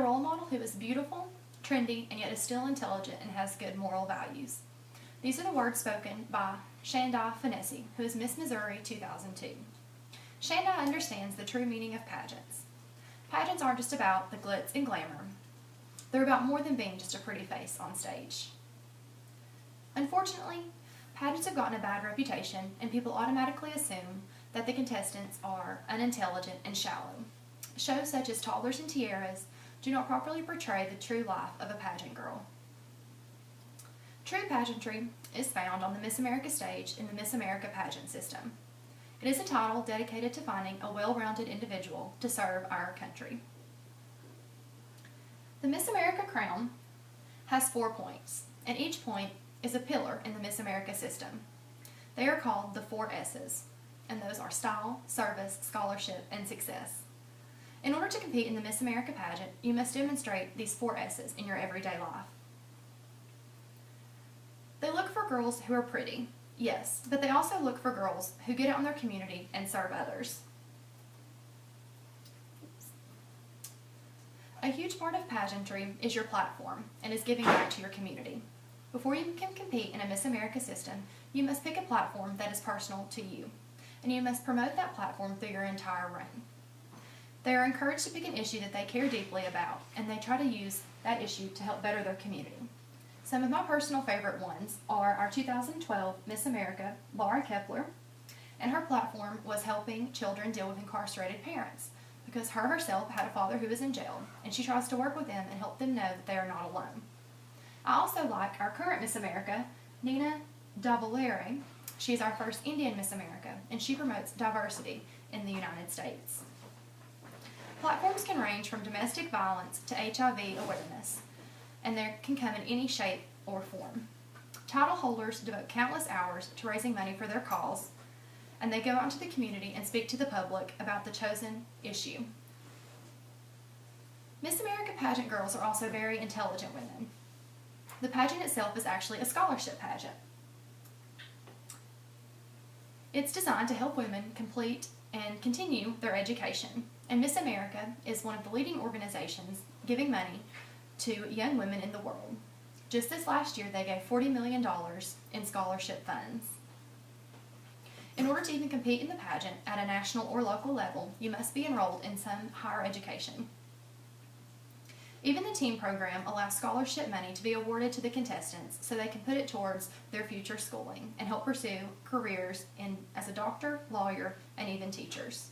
a role model who is beautiful, trendy, and yet is still intelligent and has good moral values. These are the words spoken by Shanda Finesse, who is Miss Missouri 2002. Shanda understands the true meaning of pageants. Pageants aren't just about the glitz and glamour. They're about more than being just a pretty face on stage. Unfortunately, pageants have gotten a bad reputation, and people automatically assume that the contestants are unintelligent and shallow. Shows such as Toddlers and Tiaras do not properly portray the true life of a pageant girl. True pageantry is found on the Miss America stage in the Miss America pageant system. It is a title dedicated to finding a well-rounded individual to serve our country. The Miss America crown has 4 points, and each point is a pillar in the Miss America system. They are called the 4 S's, and those are style, service, scholarship, and success. In order to compete in the Miss America pageant, you must demonstrate these 4 S's in your everyday life. They look for girls who are pretty, yes, but they also look for girls who get out in their community and serve others. A huge part of pageantry is your platform and is giving back to your community. Before you can compete in a Miss America system, you must pick a platform that is personal to you, and you must promote that platform through your entire run. They are encouraged to pick an issue that they care deeply about, and they try to use that issue to help better their community. Some of my personal favorite ones are our 2012 Miss America, Laura Kepler, and her platform was helping children deal with incarcerated parents, because her herself had a father who was in jail, and she tries to work with them and help them know that they are not alone. I also like our current Miss America, Nina Davallere. She is our first Indian Miss America, and she promotes diversity in the United States. Platforms can range from domestic violence to HIV awareness, and they can come in any shape or form. Title holders devote countless hours to raising money for their cause, and they go out into the community and speak to the public about the chosen issue. Miss America pageant girls are also very intelligent women. The pageant itself is actually a scholarship pageant. It's designed to help women complete and continue their education, and Miss America is one of the leading organizations giving money to young women in the world. Just this last year, they gave $40 million in scholarship funds. In order to even compete in the pageant at a national or local level, you must be enrolled in some higher education. Even the team program allows scholarship money to be awarded to the contestants so they can put it towards their future schooling and help pursue careers as a doctor, lawyer, and even teachers.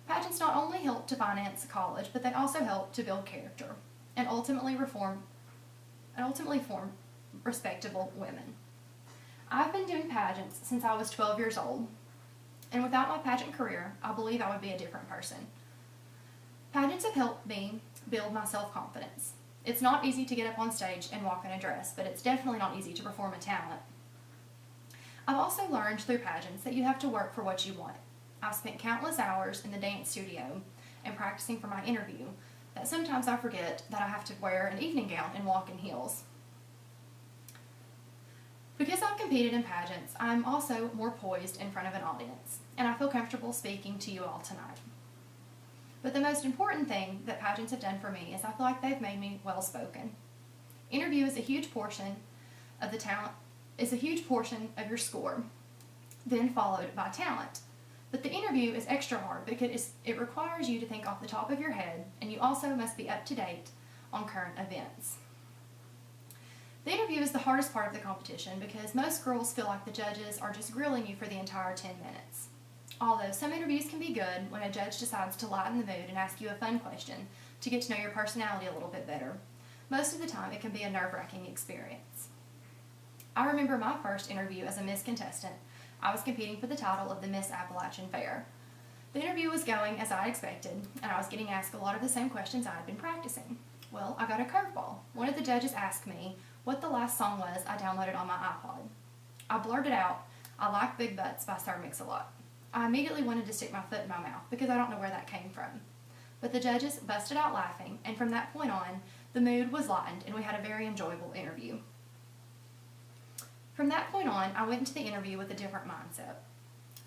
Pageants not only help to finance college, but they also help to build character and ultimately form respectable women. I've been doing pageants since I was 12 years old, and without my pageant career, I believe I would be a different person. Pageants have helped me build my self-confidence. It's not easy to get up on stage and walk in a dress, but it's definitely not easy to perform a talent. I've also learned through pageants that you have to work for what you want. I've spent countless hours in the dance studio and practicing for my interview that sometimes I forget that I have to wear an evening gown and walk in heels. Because I've competed in pageants, I'm also more poised in front of an audience, and I feel comfortable speaking to you all tonight. But the most important thing that pageants have done for me is I feel like they've made me well-spoken. Interview is a huge portion of the talent, is a huge portion of your score, then followed by talent. But the interview is extra hard because it requires you to think off the top of your head, and you also must be up to date on current events. The interview is the hardest part of the competition because most girls feel like the judges are just grilling you for the entire 10 minutes. Although some interviews can be good when a judge decides to lighten the mood and ask you a fun question to get to know your personality a little bit better, most of the time it can be a nerve-wracking experience. I remember my first interview as a Miss contestant. I was competing for the title of the Miss Appalachian Fair. The interview was going as I expected, and I was getting asked a lot of the same questions I had been practicing. Well, I got a curveball. One of the judges asked me what the last song was I downloaded on my iPod. I blurted out, "I Like Big Butts" by Sir Mix-a-Lot. I immediately wanted to stick my foot in my mouth because I don't know where that came from. But the judges busted out laughing, and from that point on, the mood was lightened and we had a very enjoyable interview. From that point on, I went into the interview with a different mindset.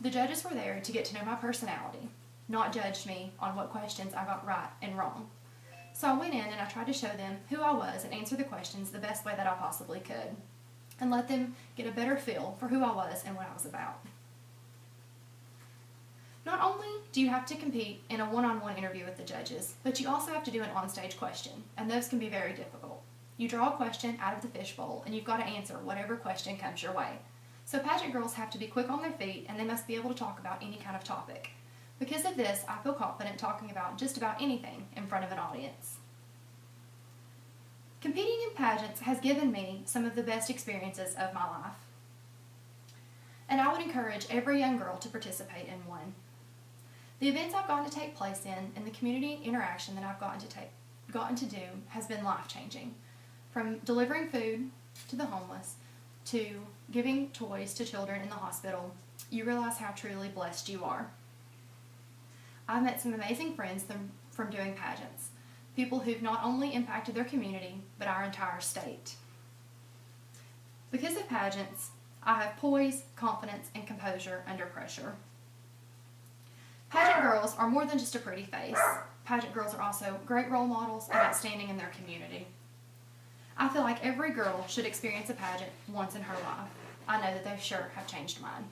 The judges were there to get to know my personality, not judge me on what questions I got right and wrong. So I went in and I tried to show them who I was and answer the questions the best way that I possibly could, and let them get a better feel for who I was and what I was about. Not only do you have to compete in a one-on-one interview with the judges, but you also have to do an on-stage question, and those can be very difficult. You draw a question out of the fishbowl, and you've got to answer whatever question comes your way. So pageant girls have to be quick on their feet, and they must be able to talk about any kind of topic. Because of this, I feel confident talking about just about anything in front of an audience. Competing in pageants has given me some of the best experiences of my life, and I would encourage every young girl to participate in one. The events I've gotten to take place in and the community interaction that I've gotten to do has been life-changing. From delivering food to the homeless to giving toys to children in the hospital, you realize how truly blessed you are. I've met some amazing friends from doing pageants, people who've not only impacted their community, but our entire state. Because of pageants, I have poise, confidence, and composure under pressure. Pageant girls are more than just a pretty face. Pageant girls are also great role models and outstanding in their community. I feel like every girl should experience a pageant once in her life. I know that they sure have changed mine.